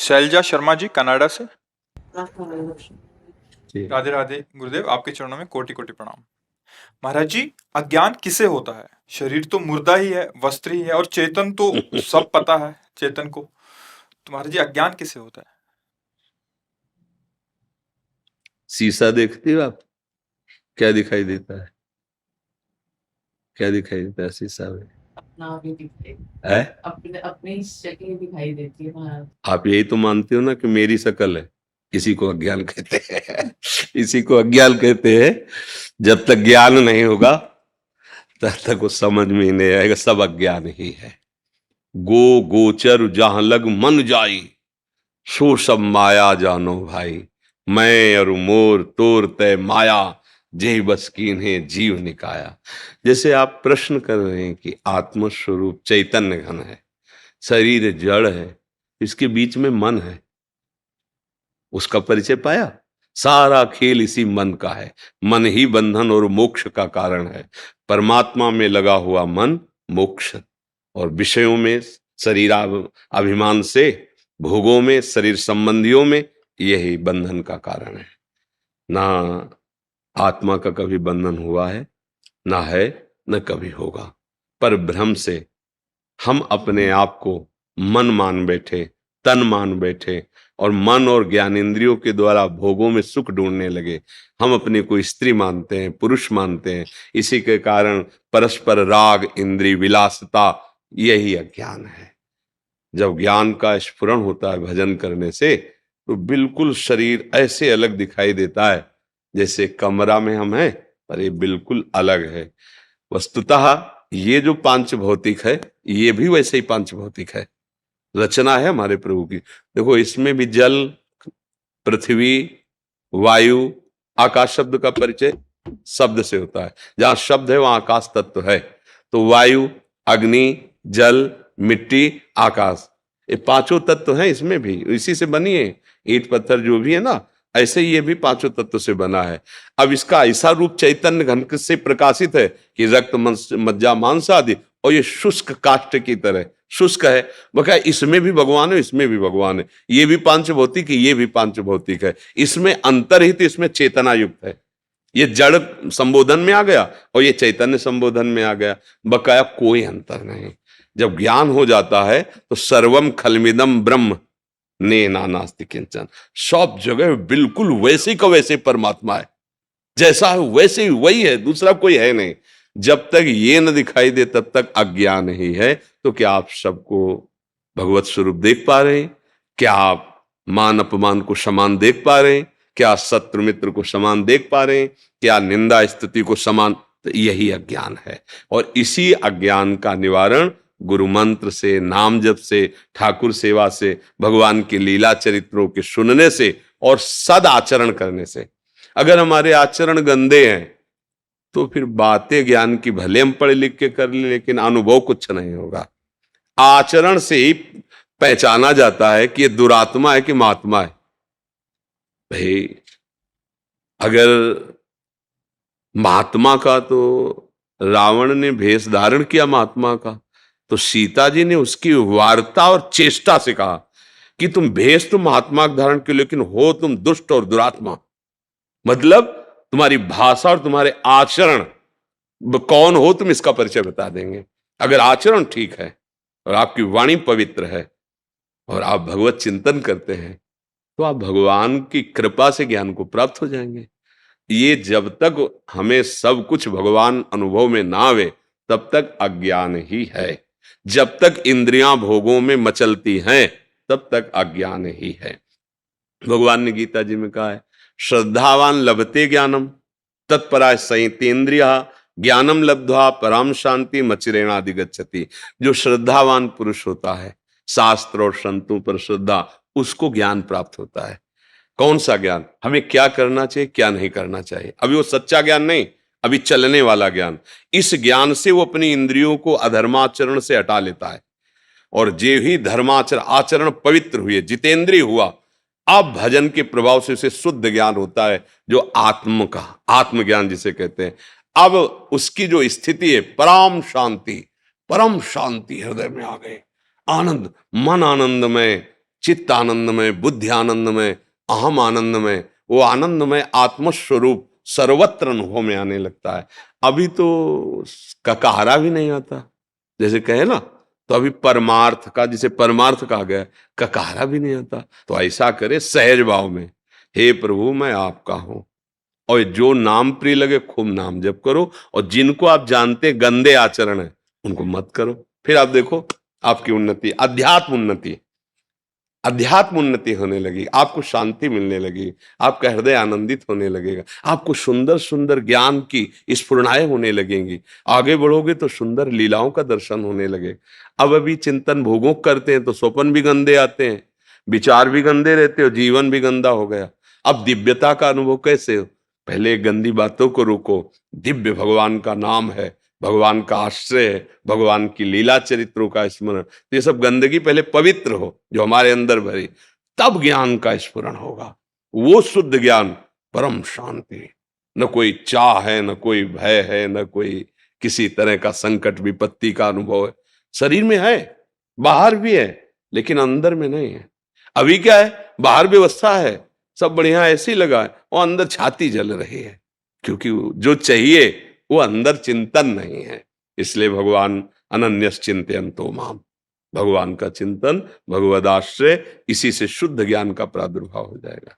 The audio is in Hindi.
शैलजा शर्मा जी कनाडा से। जी। राधे राधे गुरुदेव, आपके चरणों में कोटि कोटि प्रणाम। महाराज जी, अज्ञान किसे होता है? शरीर तो मुर्दा ही है, वस्त्र ही है, और चेतन तो सब पता है चेतन को। तो महाराज जी, अज्ञान किसे होता है? शीशा देखते हो आप? क्या दिखाई देता है? क्या दिखाई देता है शीशा में? अपना भी दिखते है? अपने अपनी ही शक्ल दिखाई देती है महाराज। आप यही तो मानते हो ना कि मेरी शक्ल है। इसी को अज्ञान कहते हैं। इसी को अज्ञान कहते हैं। जब तक ज्ञान नहीं होगा तब तक वो समझ में ही नहीं आएगा, सब अज्ञान ही है। गो गोचर जहां लग मन जाई, सो सब माया जानो भाई। मैं और मोर तोर तय माया, जेहि बस कीन्हे जीव निकाया। जैसे आप प्रश्न कर रहे हैं कि आत्म स्वरूप चैतन्य घन है, शरीर जड़ है, इसके बीच में मन है, उसका परिचय पाया। सारा खेल इसी मन का है। मन ही बंधन और मोक्ष का कारण है। परमात्मा में लगा हुआ मन मोक्ष, और विषयों में, शरीर अभिमान से, भोगों में, शरीर संबंधियों में, यही बंधन का कारण है। ना आत्मा का कभी बंधन हुआ है, ना है, न कभी होगा। पर भ्रम से हम अपने आप को मन मान बैठे, तन मान बैठे, और मन और ज्ञानेंद्रियों के द्वारा भोगों में सुख ढूंढने लगे। हम अपने को स्त्री मानते हैं, पुरुष मानते हैं। इसी के कारण परस्पर राग, इंद्रिय विलासिता, यही अज्ञान है। जब ज्ञान का स्फुरण होता है भजन करने से, तो बिल्कुल शरीर ऐसे अलग दिखाई देता है जैसे कमरा में हम हैं, पर ये बिल्कुल अलग है। वस्तुतः ये जो पांच भौतिक है, ये भी वैसे ही पांच भौतिक है, रचना है हमारे प्रभु की। देखो, इसमें भी जल, पृथ्वी, वायु, आकाश शब्द का परिचय शब्द से होता है। जहां शब्द है वहां आकाश तत्व है। तो वायु, अग्नि, जल, मिट्टी, आकाश, ये पांचों तत्व हैं। इसमें भी इसी से बनी है। ईंट पत्थर जो भी है ना, ऐसे ही ये भी पांचों तत्व से बना है। अब इसका ऐसा रूप चैतन्य घन से प्रकाशित है कि रक्त, मज्जा, मांस आदि, और ये शुष्क काष्ठ की तरह शुष्क है। बका इसमें भी भगवान है, इसमें भी भगवान है। ये भी पांच भौतिक है, ये भी पांच भौतिक है। इसमें अंतर्हित, इसमें चेतना युक्त है। ये जड़ संबोधन में आ गया और ये चैतन्य संबोधन में आ गया। बकाया कोई अंतर नहीं। जब ज्ञान हो जाता है तो सर्वम खलमिदम ब्रह्म ने नास्ति किंचन, सब जगह बिल्कुल वैसे का वैसे परमात्मा है। जैसा है वैसे ही वही है, दूसरा कोई है नहीं। जब तक ये न दिखाई दे तब तक अज्ञान ही है। तो क्या आप सबको भगवत स्वरूप देख पा रहे हैं? क्या आप मान अपमान को समान देख पा रहे हैं? क्या शत्रु मित्र को समान देख पा रहे हैं? क्या निंदा स्तुति को समान? तो यही अज्ञान है। और इसी अज्ञान का निवारण गुरु मंत्र से, नाम जप से, ठाकुर सेवा से, भगवान के लीला चरित्रों के सुनने से और सद आचरण करने से। अगर हमारे आचरण गंदे हैं तो फिर बातें ज्ञान की भले हम पढ़ लिख के कर ले, लेकिन अनुभव कुछ नहीं होगा। आचरण से ही पहचाना जाता है कि ये दुरात्मा है कि महात्मा है। भाई, अगर महात्मा का, तो रावण ने भेष धारण किया महात्मा का, तो सीता जी ने उसकी वार्ता और चेष्टा से कहा कि तुम भेष तो महात्मा का धारण किया, लेकिन हो तुम दुष्ट और दुरात्मा। मतलब तुम्हारी भाषा और तुम्हारे आचरण कौन हो तुम, इसका परिचय बता देंगे। अगर आचरण ठीक है और आपकी वाणी पवित्र है और आप भगवत चिंतन करते हैं, तो आप भगवान की कृपा से ज्ञान को प्राप्त हो जाएंगे। ये जब तक हमें सब कुछ भगवान अनुभव में ना आवे तब तक अज्ञान ही है। जब तक इंद्रियां भोगों में मचलती हैं तब तक अज्ञान ही है। भगवान ने गीता जी में कहा है, श्रद्धावान लभते ज्ञानम तत्पराय संयतेन्द्रिय ज्ञानम लब्ध्वा पराम शांति मचिरेणाधिगच्छति। जो श्रद्धावान पुरुष होता है, शास्त्र और संतों पर श्रद्धा, उसको ज्ञान प्राप्त होता है। कौन सा ज्ञान? हमें क्या करना चाहिए, क्या नहीं करना चाहिए। अभी वो सच्चा ज्ञान नहीं, अभी चलने वाला ज्ञान। इस ज्ञान से वो अपनी इंद्रियों को अधर्माचरण से हटा लेता है। और जे ही धर्माचरण आचरण पवित्र हुए, जितेंद्रिय हुआ, अब भजन के प्रभाव से उसे शुद्ध ज्ञान होता है, जो आत्म का, आत्मज्ञान जिसे कहते हैं। अब उसकी जो स्थिति है, परम शांति हृदय में आ गए। आनंद, मन आनंद में, चित्त आनंदमय, बुद्धि आनंदमय, अहम आनंदमय, वो आनंदमय आत्मस्वरूप सर्वत्र अनुभव में आने लगता है। अभी तो ककारा भी नहीं आता, जैसे कहे ना, तो अभी परमार्थ का, जिसे परमार्थ कहा गया, ककारा भी नहीं आता। तो ऐसा करे सहज भाव में, हे प्रभु मैं आपका हूं, और जो नाम प्रिय लगे खूब नाम जप करो, और जिनको आप जानते गंदे आचरण है उनको मत करो। फिर आप देखो आपकी उन्नति, अध्यात्म उन्नति होने लगी, आपको शांति मिलने लगी, आपका हृदय आनंदित होने लगेगा, आपको सुंदर सुंदर ज्ञान की स्फुरणाएं होने लगेंगी। आगे बढ़ोगे तो सुंदर लीलाओं का दर्शन होने लगे। अब अभी चिंतन भोगों करते हैं तो स्वप्न भी गंदे आते हैं, विचार भी गंदे रहते हो, जीवन भी गंदा हो गया। अब दिव्यता का अनुभव कैसे हो? पहले गंदी बातों को रोको, दिव्य भगवान का नाम है, भगवान का आश्रय है, भगवान की लीला चरित्रों का स्मरण, तो ये सब गंदगी पहले पवित्र हो जो हमारे अंदर भरी, तब ज्ञान का स्फुरण होगा। वो शुद्ध ज्ञान, परम शांति, न कोई चाह है, न कोई भय है, न कोई किसी तरह का संकट विपत्ति का अनुभव है। शरीर में है, बाहर भी है, लेकिन अंदर में नहीं है। अभी क्या है, बाहर व्यवस्था है, सब बढ़िया ऐसे ही लगा है, और अंदर छाती जल रही है, क्योंकि जो चाहिए वो अंदर चिंतन नहीं है। इसलिए भगवान अनन्यस चिंतयन्तो माम, भगवान का चिंतन, भगवदाश्रय, इसी से शुद्ध ज्ञान का प्रादुर्भाव हो जाएगा।